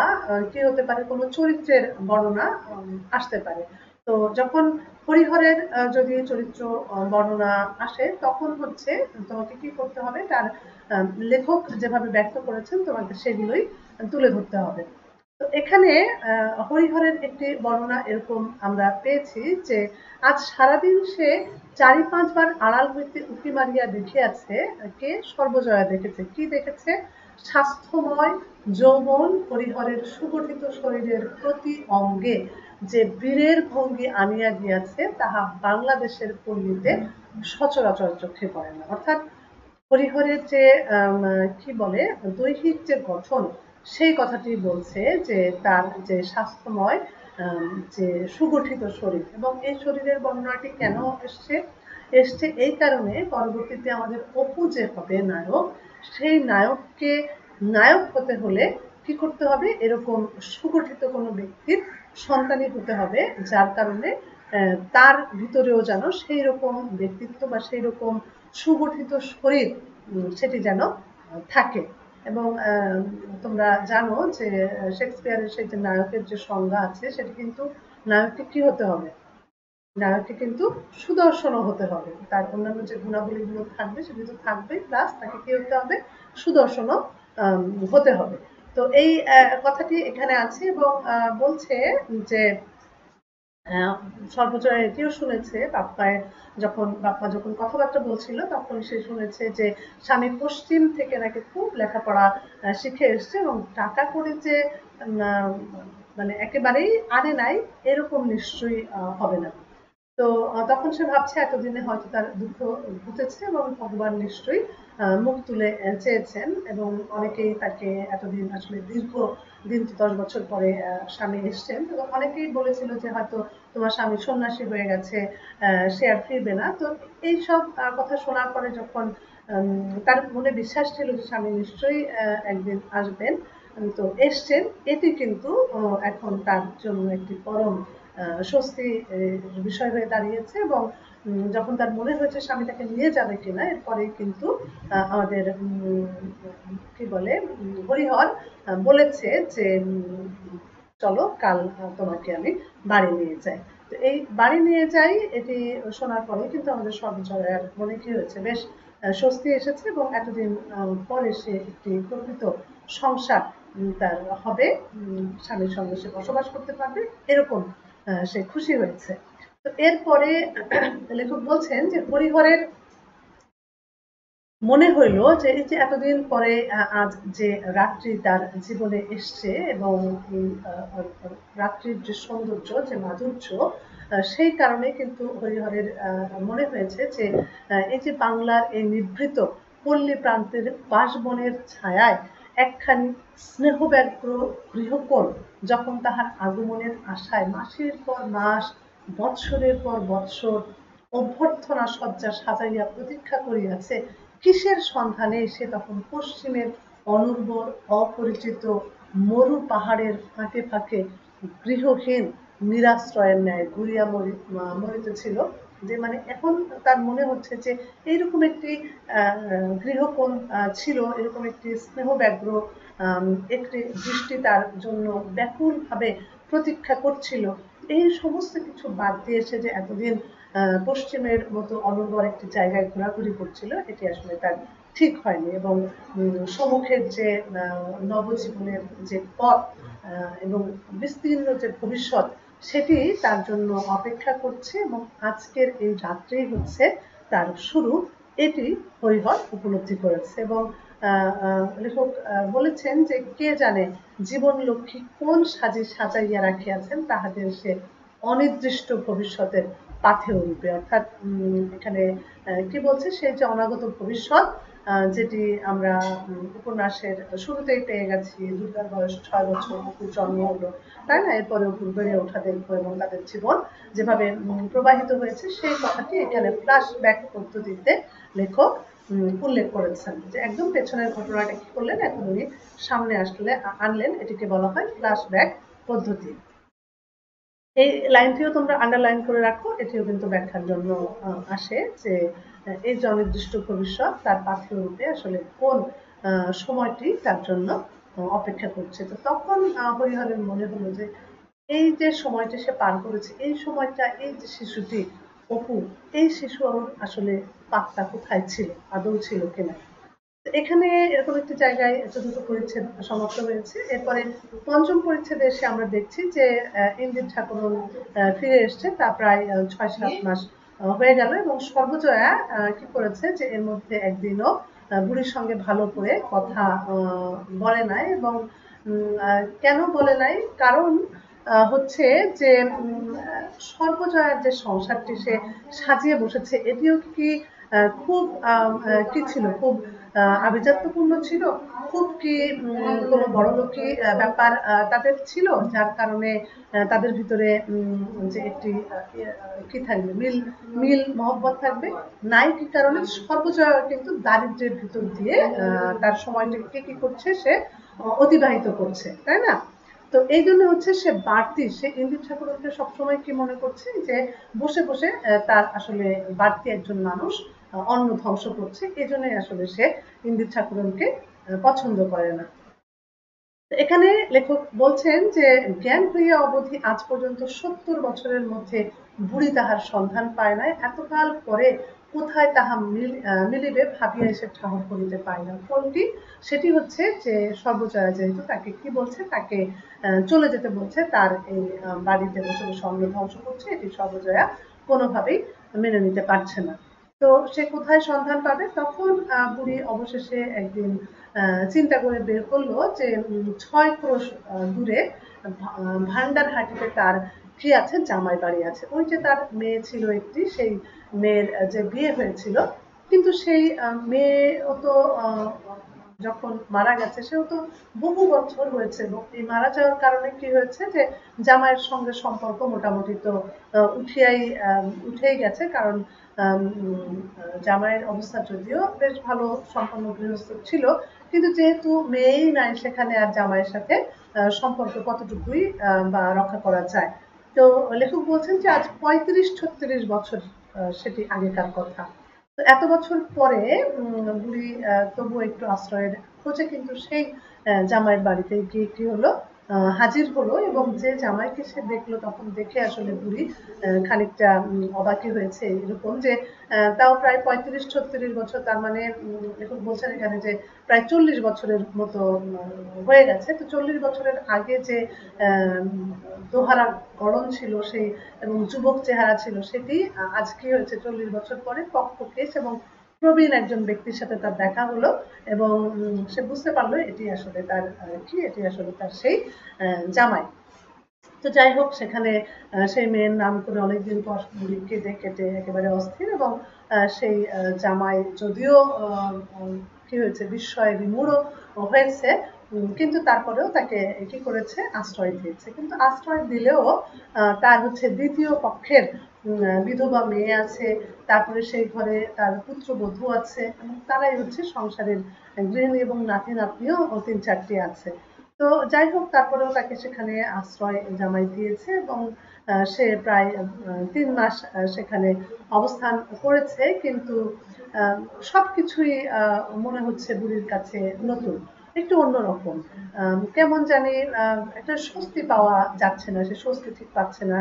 কি হতে পারে কোনো চরিত্রের বর্ণনা আসতে পারে। তো যখন হরিহরের যদি চরিত্র বর্ণনা আসে, তখন হচ্ছে তোমাকে কি করতে হবে, তার লেখক যেভাবে ব্যক্ত করেছেন তোমাকে সেগুলোই তুলে ধরতে হবে। তো এখানে হরিহরের একটি বর্ণনা এরকম আমরা পেয়েছি যে আজ সারাদিন সে ৪-৫ বার আড়াল হইতে উঁকি মারিয়া দেখিয়াছে, কে সর্বজয়া দেখেছে। কি দেখেছে? স্বাস্থ্যময় যৌবন হরিহরের সুগঠিত শরীরের প্রতি অঙ্গে যে বীরের ভঙ্গি আনিয়া গিয়াছে, তাহা বাংলাদেশের পল্লীতে সচরাচর চোখে পড়ে না। অর্থাৎ হরিহরের যে কি বলে দৈহিক যে গঠন, সেই কথাটি বলছে যে তার যে স্বাস্থ্যময় যে সুগঠিত শরীর, এবং এই শরীরের বর্ণনাটি কেন এসছে এই কারণে পরবর্তীতে আমাদের অপু যে হবে নায়ক, সেই নায়ককে নায়ক হতে হলে কি করতে হবে, এরকম সুগঠিত কোনো ব্যক্তির সন্তানই হতে হবে, যার কারণে তার ভিতরেও যেন সেই রকম ব্যক্তিত্ব বা সেই রকম সুগঠিত শরীর সেটি যেন থাকে। এবং তোমরা জানো যে শেক্সপিয়ারের সেই যে নায়কের যে সংজ্ঞা আছে, সেটি কিন্তু নায়ককে কি হতে হবে, নায়ককে কিন্তু সুদর্শনও হতে হবে। তার অন্যান্য যে গুণাবলীগুলো থাকবে সেগুলো তো থাকবে, প্লাস তাকে কি হতে হবে, সুদর্শনও হতে হবে। তো এই কথাটি এখানে আছে, এবং বলছে যে সর্বজয়া এটিও শুনেছে বাপ্পা যখন কথাবার্তা বলছিল, তখন সে শুনেছে যে স্বামী পশ্চিম থেকে নাকি খুব লেখাপড়া শিখে এসছে, এবং টাকা করে যে মানে একেবারেই আনে নাই এরকম নিশ্চয়ই হবে না। তো তখন সে ভাবছে এতদিনে হয়তো তার দুঃখ ঘুচেছে, এবং ভগবান নিশ্চয়ই মুখ তুলে চেয়েছেন, এবং অনেকেই তাকে এতদিন আসলে দীর্ঘ দিন, 10 বছর পরে স্বামী এসছেন, এবং অনেকেই বলেছিল যে হয়তো তোমার স্বামী সন্ন্যাসী হয়ে গেছে, সে আর ফিরবে না। তো এইসব কথা শোনার পরে যখন তার মনে বিশ্বাস ছিল যে স্বামী নিশ্চয়ই একদিন আসবেন, তো এসছেন, এটি কিন্তু এখন তার জন্য একটি পরম স্বস্তি বিষয় হয়ে দাঁড়িয়েছে, এবং যখন তার মনে হয়েছে স্বামী তাকে নিয়ে যাবে কিনা, এরপরে কিন্তু আমাদের কি বলে হরিহর বলেছে যে চলো কাল তোমাকে আমি বাড়ি নিয়ে যাই। তো এই বাড়ি নিয়ে যাই এটি শোনার পরে কিন্তু আমাদের সর্বজয়ার মনে কি হয়েছে, বেশ স্বস্তি এসেছে, এবং এতদিন পরে সে একটি প্রকৃত সংসার তার হবে, স্বামীর সঙ্গে সে বসবাস করতে পারবে, এরকম সে খুশি হয়েছে। তো এরপরে লেখক বলছেন যে হরিহরের মনে হইল যে এই যে এতদিন পরে আজ যে রাত্রি তার জীবনে এসছে, এবং রাত্রির যে সৌন্দর্য, যে মাধুর্য, সেই কারণে কিন্তু হরিহরের মনে হয়েছে যে এই যে বাংলার এই নিভৃত পল্লী প্রান্তের বাঁশবনের ছায়ায় একখানি স্নেহব্যগ্র গৃহকোণ যখন তাহার আগমনের আশায় মাসের পর মাস, বৎসরের পর বৎসর অভ্যর্থনা সজ্জা সাজাইয়া প্রতীক্ষা করিয়াছে, কিসের সন্ধানে সে তখন পশ্চিমের অনুর্বর অপরিচিত মরু পাহাড়ের ফাঁকে ফাঁকে গৃহহীন নিরাশ্রয়ের ন্যায় ঘুরিয়া মরিতেছিল। যে মানে এখন তার মনে হচ্ছে যে এইরকম একটি গৃহকোণ ছিল, এরকম একটি স্নেহব্যগ্র একটি দৃষ্টি তার জন্য ব্যাকুলভাবে প্রতীক্ষা করছিল। এই সমস্ত কিছু বাদ দিয়ে সে যে এতদিন পশ্চিমের মতো অনুর্বর একটি জায়গায় ঘোরাঘুরি করছিল, এটি আসলে তার ঠিক হয়নি। এবং সম্মুখের যে নবজীবনের যে পথ এবং বিস্তীর্ণ যে ভবিষ্যৎ, সেটি তার জন্য অপেক্ষা করছে এবং আজকের এই রাত্রেই হচ্ছে তার শুরু, এটি হরিহর উপলব্ধি করেছে। এবং লেখক বলেছেন যে কে জানে জীবন লক্ষ্মী কোন সাজে সাজাইয়া রাখিয়াছেন তাহাদের সে অনির্দিষ্ট ভবিষ্যতের পাথেয় রূপে। অর্থাৎ এখানে কি বলছে, সেই যে অনাগত ভবিষ্যৎ যেটি আমরা উপন্যাসের শুরুতেই পেয়ে গেছি, দুর্গার বয়স 6 বছর, অপুর জন্ম হলো, তাই না, এরপরে অপুর বেড়ে ওঠা দেখবো এবং তাদের জীবন যেভাবে প্রবাহিত হয়েছে সেই কথাটি এখানে ফ্ল্যাশব্যাক পদ্ধতিতে লেখক উল্লেখ করেছেন। যে একদম পেছনের ঘটনাটা কি করলেন এখন উনি সামনে আনলেন, এটিকে বলা হয় ফ্ল্যাশব্যাক পদ্ধতি। এই লাইনটিও তোমরা আন্ডারলাইন করে রাখো, এটিও কিন্তু ব্যাখ্যার জন্য আসে যে এই যে অনির্দিষ্ট ভবিষ্যৎ তার পাথেয় রূপে আসলে কোন সময়টি তার জন্য অপেক্ষা করছে। তো তখন হরিহরের মনে হলো যে এই যে সময়টি সে পার করেছে, এই সময়টা এই যে শিশুটি অপু, এই শিশু আসলে পাত্তা কোথায় ছিল, আদৌ ছিল কিনা। এখানে এরকম একটি জায়গায় চতুর্থ পরিচ্ছেদ সমাপ্ত হয়েছে। এরপরে পঞ্চম পরিচ্ছেদে এসে আমরা দেখছি যে ইন্দির ঠাকুরন ফিরে এসছে, তা প্রায় 6-7 মাস হয়ে গেল এবং সর্বজয়া কি করেছে যে এর মধ্যে একদিনও বুড়ির সঙ্গে ভালো করে কথা বলে নাই। এবং কেন বলে নাই, কারণ হচ্ছে যে সর্বজয়ার যে সংসারটি সে সাজিয়ে বসেছে, এটিও কি খুব কি ছিল, খুব আভিজাত্যপূর্ণ ছিল, খুব কি কোনো বড়লোকি ব্যাপার তাদের ছিল, যার কারণে তাদের ভিতরে যে একটি কি থাকবে, মিল মিল মহব্বত থাকবে নাই। কি কারণে সর্বজয়া কিন্তু দারিদ্র্যের ভিতর দিয়ে তার সময়টাকে কি করছে, সে অতিবাহিত করছে, তাই না। তো এই জন্য হচ্ছে সে বাড়তি, সে ইন্দির ঠাকুরকে সবসময় কি মনে করছে যে বসে বসে তার আসলে বাড়তি একজন মানুষ অন্ন ধ্বংস করছে, এই জন্যই আসলে সে ইন্দির ঠাকুরনকে পছন্দ করে না। এখানে লেখক বলছেন যে জ্ঞান হইয়া অবধি আজ পর্যন্ত 70 বছরের মধ্যে বুড়ি তাহার সন্ধান পায় নাই, এতকাল পরে কোথায় তাহা মিলিবে ভাবিয়া এসে ঠাহর করিতে পায় না। কোনটি? সেটি হচ্ছে যে সর্বজয়া যেহেতু তাকে কি বলছে, তাকে চলে যেতে বলছে, তার এই বাড়িতে বসে বসে অন্ন ধ্বংস করছে, এটি সর্বজয়া কোনোভাবেই মেনে নিতে পারছে না। তো সে কোথায় সন্ধান পাবে, তখন বুড়ি অবশেষে একদিন চিন্তা করে বের করলো যে 6 ক্রোশ দূরে ভান্ডারহাটিতে তার কি আছে, জামাই বাড়ি আছে। ওই যে তার মেয়ে ছিল একটি, সেই মেয়ের যে বিয়ে হয়েছিল, কিন্তু সেই মেয়েও তো যখন মারা গেছে সেও তো বহু বছর হয়েছে এবং এই মারা যাওয়ার কারণে কি হয়েছে যে জামাইয়ের সঙ্গে সম্পর্ক মোটামুটি তো উঠেই গেছে। কারণ জামাইয়ের অবস্থা যদিও বেশ ভালো, সম্পন্ন গৃহস্থ ছিল, কিন্তু যেহেতু মেয়েই নাই সেখানে আর জামাইয়ের সাথে সম্পর্ক কতটুকুই বা রক্ষা করা যায়। তো লেখক বলছেন যে আজ 35-36 বছর সেটি আগেকার কথা। তো এত বছর পরে বুড়ি তবুও একটু আশ্রয়ের খোঁজে কিন্তু সেই জামাইয়ের বাড়িতে গিয়ে কি হলো, হাজির হলো এবং যে জামাইকে সে দেখলো তখন দেখে আসলে বুড়ি খানিকটা অবাকই হয়েছে। এরকম যে তাও প্রায় 35-36 বছর, তার মানে লেখক বলছেন এখানে যে প্রায় 40 বছরের মতো হয়ে গেছে। তো 40 বছরের আগে যে দোহারা গড়ন ছিল সেই এবং যুবক চেহারা ছিল, সেটি আজ কি হয়েছে 40 বছর পরে পক্ককেশ এবং প্রবীণ একজন ব্যক্তির সাথে তার দেখা হলো এবং সে বুঝতে পারলো এটি আসলে তার কি, এটি আসলে তার সেই জামাই। তো যাই হোক, সেখানে সেই মেয়ের নাম করে অনেকদিন পর বুড়ি কেটে কেটে একেবারে অস্থির এবং সেই জামাই যদিও কি হয়েছে, বিস্ময়ে বিমূঢ় হয়েছে, কিন্তু তারপরেও তাকে কি করেছে, আশ্রয় দিয়েছে। কিন্তু আশ্রয় দিলেও তার হচ্ছে দ্বিতীয় পক্ষের বিধবা মেয়ে আছে, তারপরে সেই ঘরে তার পুত্রবধূ আছে এবং তারাই হচ্ছে সংসারের গৃহিণী এবং নাতি নাতনিও 3-4টি আছে। তো যাই হোক, তারপরেও তাকে সেখানে আশ্রয় জামাই দিয়েছে এবং সে প্রায় 3 মাস সেখানে অবস্থান করেছে, কিন্তু সবকিছুই মনে হচ্ছে বুড়ির কাছে নতুন, একটু অন্যরকম। কেমন জানি একটা স্বস্তি পাওয়া যাচ্ছে না, সে স্বস্তি ঠিক পাচ্ছে না।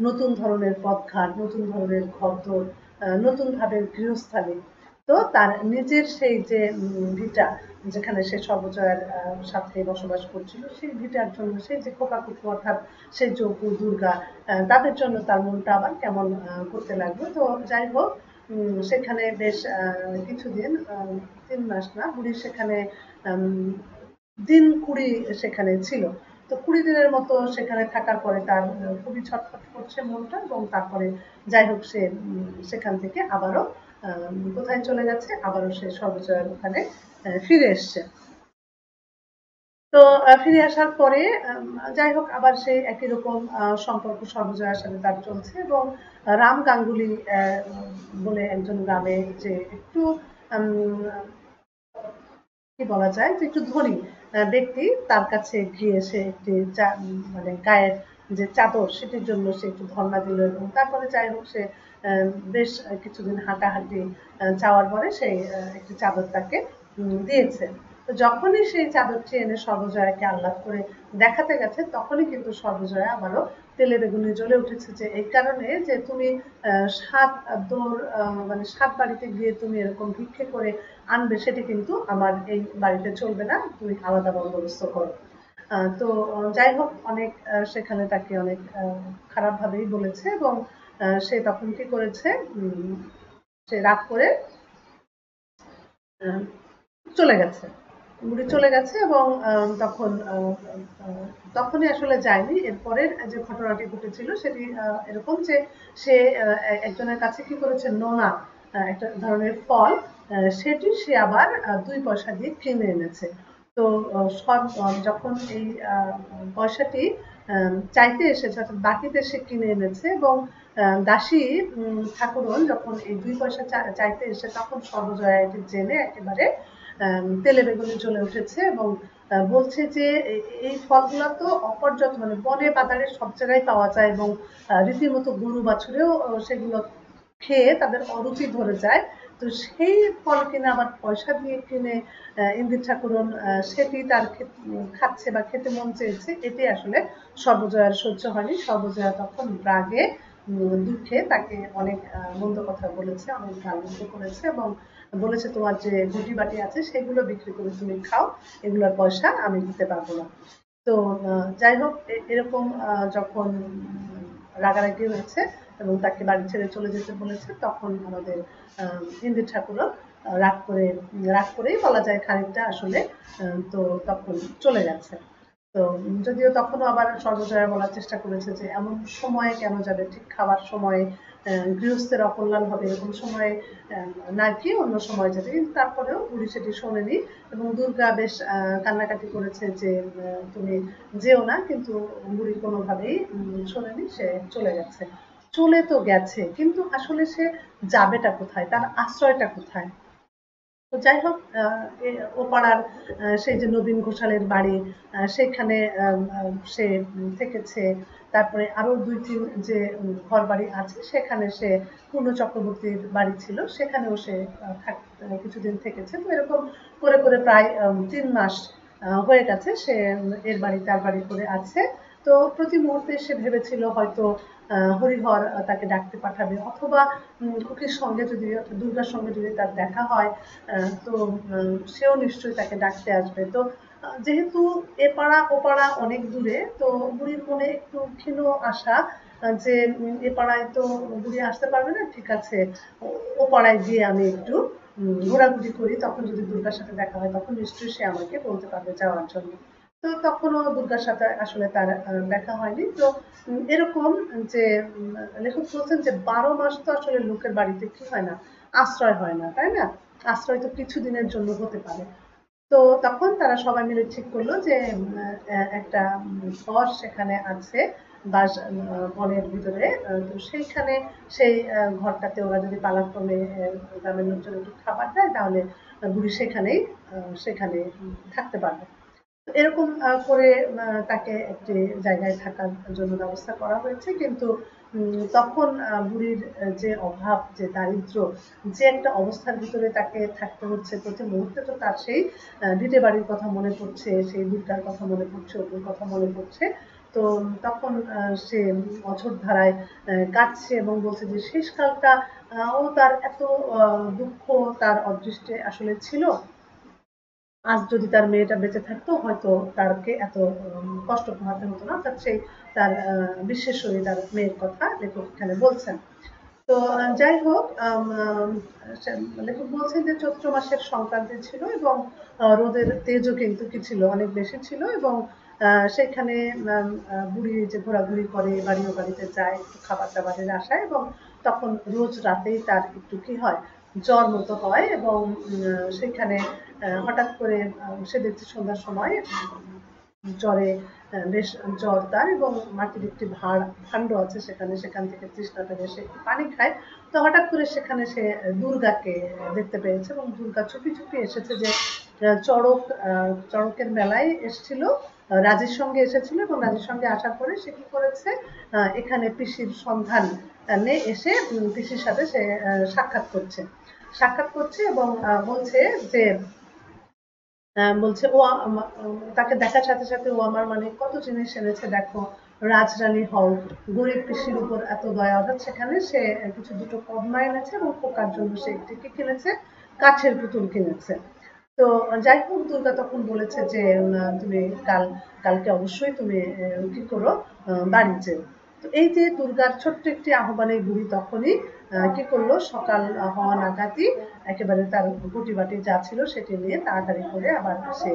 নতুন ধরনের পথঘাট, নতুন ধরনের ঘরদোর, নতুন ভাবে গৃহস্থালী। তো তার নিজের সেই যে ভিটা, যেখানে সে সর্বজয়ার সাথে বসবাস করছিল, সেই ভিটার জন্য সেই যে খোকাকুকু অর্থাৎ সেই যোগু দুর্গা, তাদের জন্য তার মনটা আবার কেমন করতে লাগলো। তো যাই হোক, সেখানে বেশ কিছুদিন, 3 মাস না, বুড়ি সেখানে দিন 20 সেখানে ছিল। তো 20 দিনের মতো সেখানে থাকার পরে তার খুবই ছটফট করছে মনটা, এবং তারপরে যাই হোক সে সেখান থেকে আবারও কোথায় চলে গেছে, আবারও সে সর্বজয়ার ওখানে ফিরে এসছে। তো ফিরে আসার পরে যাই হোক আবার সেই একই রকম সম্পর্ক সর্বজয়ার সাথে তার চলছে, এবং রাম গাঙ্গুলি বলে একজন গ্রামে, যে একটু কি বলা যায়, যে একটু ধনী ব্যক্তি, তার কাছে গিয়ে সে একটি মানে গায়ের যে চাদর সেটির জন্য সে একটু ধর্ণা দিল, এবং তারপরে যাই হোক সে বেশ কিছুদিন হাঁটাহাঁটি চাওয়ার পরে সেই একটি চাদর তাকে দিয়েছে। তো যখনই সেই চাদরটি এনে সর্বজয়াকে আহ্লাদ করে দেখাতে গেছে, তখনই কিন্তু সর্বজয়া আবারও তেলে বেগুনে জ্বলে উঠেছে, যে এই কারণে যে তুমি 7 মানে 7 বাড়িতে গিয়ে তুমি এরকম ভিক্ষে করে আনবে, সেটি কিন্তু আমার এই বাড়িতে চলবে না, তুমি আলাদা বন্দোবস্ত করো। তো যাই হোক, অনেক সেখানে তাকে অনেক খারাপভাবেই বলেছে, এবং সে তখন কি করেছে, সে রাগ করে চলে গেছে, বুড়ি চলে গেছে, এবং তখন তখনই আসলে যায়নি। এরপরের যে ঘটনাটি ঘটেছিল সেটি এরকম যে সে একজনের কাছে কি করেছে, নোনা একটা ধরনের ফল, সেটি সে আবার 2 পয়সা দিয়ে কিনে এনেছে। তো সব যখন এই পয়সাটি চাইতে এসেছে, অর্থাৎ বাকিতে সে কিনে এনেছে, এবং দাসী ঠাকুরন যখন এই 2 পয়সা চাইতে এসে, তখন সর্বজয়া এটি জেনে একেবারে তেলে বেগুনে জ্বলে উঠেছে, এবং বলছে যে এই ফলগুলো তো অপর্যাপ্ত, মানে বনে বাজারে সব জায়গায় পাওয়া যায়, এবং রীতিমতো গরু বাছুরেও সেগুলো খেয়ে তাদের অরুচি ধরে যায়। তো সেই ফল কিনে আবার পয়সা দিয়ে কিনে ইন্দির ঠাকুরন সেটি তার খাচ্ছে বা খেতে মন চেয়েছে, এটি আসলে সর্বজয়ার সহ্য হয়নি। সর্বজয়া তখন রাগে দুঃখে তাকে অনেক মন্দ কথা বলেছে, অনেক গালমন্দ করেছে, এবং বলেছে তোমার যে গুটি বাটি আছে সেগুলো বিক্রি করে তুমি খাও, এগুলোর পয়সা আমি দিতে পারবো না। তো যাই হোক, এরকম যখন রাগারাগি হয়েছে এবং তাকে বাড়ি ছেড়ে চলে যেতে বলেছে, তখন আমাদের ইন্দির ঠাকুরও রাগ করেই বলা যায় খানিকটা আসলে, তো তখন চলে গেছে। তো যদিও তখনও আবার সর্বজয়া বলার চেষ্টা করেছে যে এমন সময়ে কেন যাবে, ঠিক খাওয়ার সময়ে, গৃহস্থের অকল্যাণ হবে এরকম সময়ে না গিয়ে অন্য সময় যাবে, কিন্তু তারপরেও বুড়ি সেটি শোনেনি, এবং দুর্গা বেশ কান্নাকাটি করেছে যে তুমি যেও না, কিন্তু বুড়ি কোনোভাবেই শোনেনি, সে চলে গেছে। চলে তো গেছে, কিন্তু আসলে সে যাবেটা কোথায়, তার আশ্রয়টা কোথায়? তো যাই হোক, ও পাড়ার সেই যে নবীন ঘোষালের বাড়ি, সেখানে সে থেকেছে। তারপরে আরো 2-3 যে ঘর বাড়ি আছে, সেখানে সে পূর্ণ চক্রবর্তীর বাড়ি ছিল, সেখানেও সে কিছুদিন থেকেছে। তো এরকম করে করে প্রায় 3 মাস হয়ে গেছে সে এর বাড়ি তার বাড়ি করে আছে। তো প্রতি মুহূর্তে সে ভেবেছিল হয়তো হরিহর তাকে ডাকতে পাঠাবে, অথবা খুকির সঙ্গে যদি, দুর্গার সঙ্গে যদি তার দেখা হয়, তো সেও নিশ্চয়ই তাকে ডাকতে আসবে। তো যেহেতু এ পাড়া ও পাড়া অনেক দূরে, তো বুড়ির মনে একটু ক্ষীণ আশা যে এ পাড়ায় তো বুড়ি আসতে পারবে না, ঠিক আছে ও পাড়ায় গিয়ে আমি একটু ঘোরাঘুরি করি, তখন যদি দুর্গার সাথে দেখা হয় তখন নিশ্চয়ই সে আমাকে বলতে পারবে যাওয়ার জন্য। তো তখনও দুর্গার সাথে আসলে তার দেখা হয়নি। তো এরকম যে লেখক বলছেন যে 12 মাস তো আসলে লোকের বাড়িতে কি হয় না, আশ্রয় হয় না, তাই না? আশ্রয় তো কিছুদিনের জন্য হতে পারে। তো তখন তারা সবাই মিলে ঠিক করলো যে একটা ঘর সেখানে আছে, বনের ভিতরে। তো সেইখানে সেই ঘরটাতে ওরা যদি পালাক্রমে গ্রামের লোকজন একটু খাবার দেয় তাহলে বুড়ি সেখানে থাকতে পারবে। এরকম করে তাকে একটি জায়গায় থাকার জন্য ব্যবস্থা করা হয়েছে, কিন্তু তখন বুড়ির যে অভাব, যে দারিদ্র, যে একটা অবস্থার ভিতরে তাকে থাকতে হচ্ছে, প্রতি মুহূর্তে তো তার সেই ভিটে বাড়ির কথা মনে পড়ছে, সেই দুর্গার কথা মনে পড়ছে, অপুর কথা মনে পড়ছে। তো তখন সে অঝোর ধারায় কাঁদছে এবং বলছে যে শেষকালটা ও তার এত দুঃখ তার অদৃষ্টে আসলে ছিল, আজ যদি তার মেয়েটা বেঁচে থাকতো হয়তো তারকে এত কষ্ট পোহাতে হতো না। অর্থাৎ সেই তার বিশ্বেশ্বরী তার মেয়ের কথা লেখক এখানে বলছেন। তো যাই হোক, লেখক বলছেন যে চৈত্র মাসের সংক্রান্তি ছিল এবং রোদের তেজও কিন্তু কি ছিল, অনেক বেশি ছিল, এবং সেখানে বুড়ি যে ঘোরাঘুরি করে বাড়ি ও বাড়িতে যায় একটু খাবার দাবারের আশায়, এবং তখন রোজ রাতেই তার একটু কি হয়, জ্বর মতো হয়, এবং সেখানে হঠাৎ করে সে দেখছে সন্ধ্যার সময় জ্বরে বেশ জ্বর তার, এবং মাটির একটি ভাণ্ড আছে সেখান থেকে তৃষ্ণাটা সে একটু পানি খায়। তো হঠাৎ করে সেখানে সে দুর্গাকে দেখতে পেয়েছে, এবং দুর্গা চুপি চুপি এসেছে, যে চড়কের মেলায় এসেছিল, রাজের সঙ্গে এসেছিল, এবং রাজের সঙ্গে আসার পরে সে কি করেছে, এখানে পিসির সন্ধান এসে পিসির সাথে সে সাক্ষাৎ করছে এবং বলছে যে বলছে তাকে দেখার সাথে সাথে ও আমার মানে কত জিনিস এনেছে দেখো, রাজরানী হও, গরিব পিসির উপর এত দয়া। অর্থাৎ সেখানে সে কিছু দুটো কদমা এনেছে এবং পোকার জন্য সে একটি কি কিনেছে, কাঠের পুতুল কিনেছে। তো যাই হোক, দুর্গা তখন বলেছে যে তুমি কালকে অবশ্যই তুমি কি করো, বাড়ি যেও। তো এই যে দুর্গার ছোট্ট একটি আহ্বানে বুড়ি তখনই কি করলো, সকাল হওয়া নাগাদই একেবারে তার গুটি বাটি যা ছিল সেটি নিয়ে তাড়াতাড়ি করে আবার সে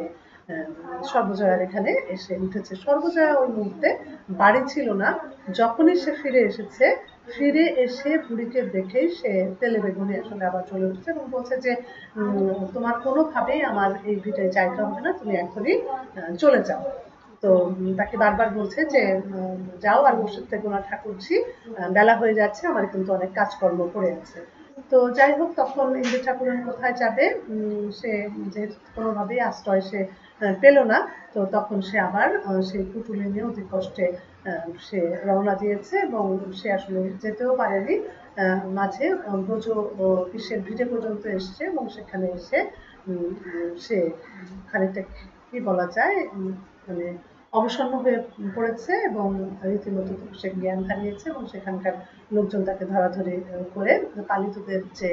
সর্বজয়ার এখানে এসে উঠেছে। সর্বজয়া ওই মুহূর্তে বাড়ি ছিল না। যখনই সে ফিরে এসে বুড়িকে দেখেই সে তেলে বেগুনে আসলে আবার চলে উঠেছে এবং বলছে যে তোমার কোনোভাবেই আমার এই ভিটায় জায়গা হবে না, তুমি এখনই চলে যাও। তো তাকে বারবার বলছে যে যাও আর বসে থেকো না ঠাকুরঝি, বেলা হয়ে যাচ্ছে, আমার কিন্তু অনেক কাজকর্ম পড়ে আছে। তো যাই হোক, তখন ইন্দ্র ঠাকুরের কোথায় যাবে, সে যে কোনোভাবেই আশ্রয় সে পেল না। তো তখন সে আবার সেই পুতুলে নিয়ে অতি কষ্টে সে রওনা দিয়েছে, এবং সে আসলে যেতেও পারেনি। মাঝে ব্রজ বিশ্বের ভিটে পর্যন্ত এসছে, এবং সেখানে এসে সে খানিকটা কি বলা যায়, মানে অবসন্ন হয়ে পড়েছে, এবং রীতিমতো সে জ্ঞান হারিয়েছে, এবং সেখানকার লোকজন তাকে ধরাধরি করে পালিতদের যে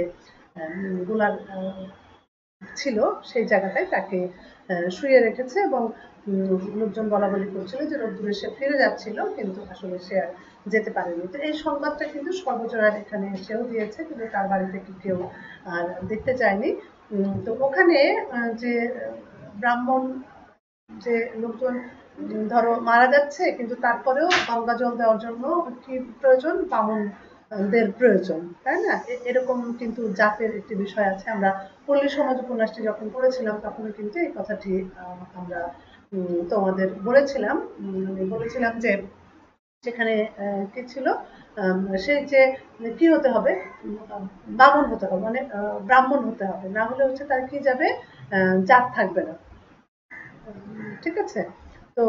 গোলার ছিল সেই জায়গাটায় তাকে শুয়ে রেখেছে, এবং লোকজন বলা বলি করছিল যে রোদ্দুরে সে ফিরে যাচ্ছিল, কিন্তু আসলে সে আর যেতে পারেনি। তো এই সংবাদটা কিন্তু সর্বজয়ার এখানে এসেও দিয়েছে, কিন্তু তার বাড়ি থেকে কেউ আর দেখতে চায়নি। তো ওখানে যে ব্রাহ্মণ, যে লোকজন ধরো মারা যাচ্ছে, কিন্তু তারপরেও গঙ্গা জল দেওয়ার জন্য কি প্রয়োজন, বামনদের প্রয়োজন, তাই না? এরকম কিন্তু জাতের একটি বিষয় আছে। আমরা পল্লী সমাজ উপন্যাসটি যখন পড়েছিলাম তখন কিন্তু এই কথাটি আমরা তোমাদের বলেছিলাম যে সেখানে কি ছিল, সেই যে কি হতে হবে, বামন হতে হবে, মানে ব্রাহ্মণ হতে হবে, না হলে হচ্ছে তার কি যাবে, জাত থাকবে না। ঠিক আছে? তো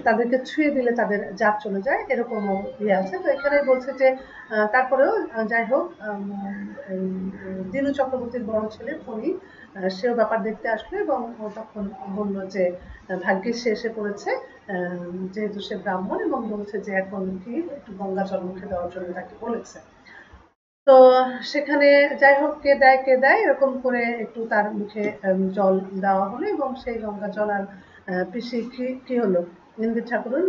তাদেরকে ছুঁয়ে দিলে তাদের জাত চলে যায়, এরকমও ইয়ে আছে। তো এখানে বলছে যে তারপরেও যাই হোক, দীনু চক্রবর্তীর বড় ছেলে ফণি সেও ব্যাপার দেখতে আসলো, এবং তখন বলল যে ভাগ্যিস সে এসে পড়েছে, যেহেতু সে ব্রাহ্মণ, এবং বলছে যে এখন কি একটু গঙ্গা জল মুখে দেওয়ার জন্য তাকে বলেছে। তো সেখানে যাই হোক, কে দেয় এরকম করে একটু তার মুখে জল দেওয়া হলো, এবং সেই গঙ্গা জল আর পিসি কি হলো, ইন্দ্র ঠাকুরন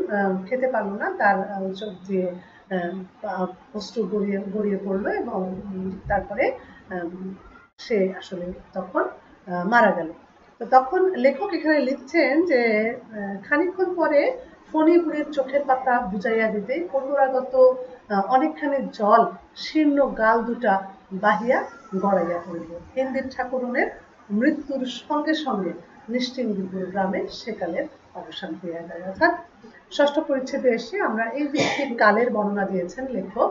খেতে পারলো না, তার চোখ দিয়ে অশ্রু গড়িয়ে পড়লো, এবং তারপরে সে আসলে তখন মারা গেল। তো তখন লেখক এখানে লিখছেন যে খানিকক্ষণ পরে ফণী বুড়ির চোখের পাতা বুঝাইয়া দিতে কটুরাগত অনেকখানি জল শীর্ণ গাল দুটা বাহিয়া গড়াইয়া পড়িল। ইন্দির ঠাকুরনের মৃত্যুর সঙ্গে সঙ্গে নিশ্চিন্দপুর গ্রামে সেকালের অবসান হইয়া যায়। অর্থাৎ ষষ্ঠ পরিচ্ছেদে এসে আমরা এই ব্যক্তির কালের বর্ণনা দিয়েছেন লেখক,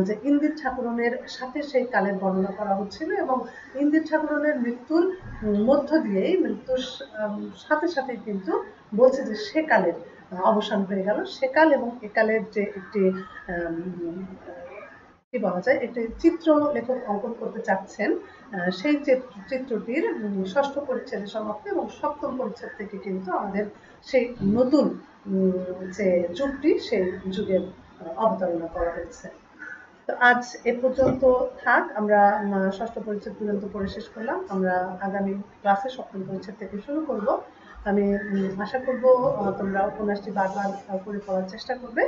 যে ইন্দির ঠাকুরনের সাথে সেই কালের বর্ণনা করা হচ্ছিল এবং ইন্দির ঠাকুরনের মৃত্যুর মধ্য দিয়েই মৃত্যুর সাথে সাথে কিন্তু বলছে যে সে কালের অবসান হয়ে গেল। সেকাল এবং একালের যে একটি কি বলা যায়, একটি চিত্র লেখক অঙ্কন করতে চাচ্ছেন, সেই চিত্রটির ষষ্ঠ পরিচ্ছেদে সমাপ্ত এবং সপ্তম পরিচ্ছেদ থেকে কিন্তু আমাদের সেই নতুন যে যুগটি সেই যুগের অবতারণা করা হয়েছে। তো আজ এ পর্যন্ত থাক, আমরা ষষ্ঠ পরিচ্ছেদ পর্যন্ত পড়ে শেষ করলাম। আমরা আগামী ক্লাসে সপ্তম পরিচ্ছেদ থেকে শুরু করব। আমি আশা করব তোমরা উপন্যাসটি বারবার করে পড়ার চেষ্টা করবে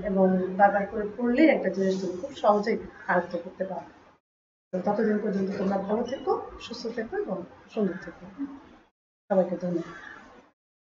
এবং বারবার করে পড়লেই একটা জিনিস তুমি খুব সহজেই আয়ত্ত করতে পারবে। ততদিন পর্যন্ত তোমরা ভালো থেকো, সুস্থ থেকো এবং সুন্দর থেকো। সবাইকে ধন্যবাদ।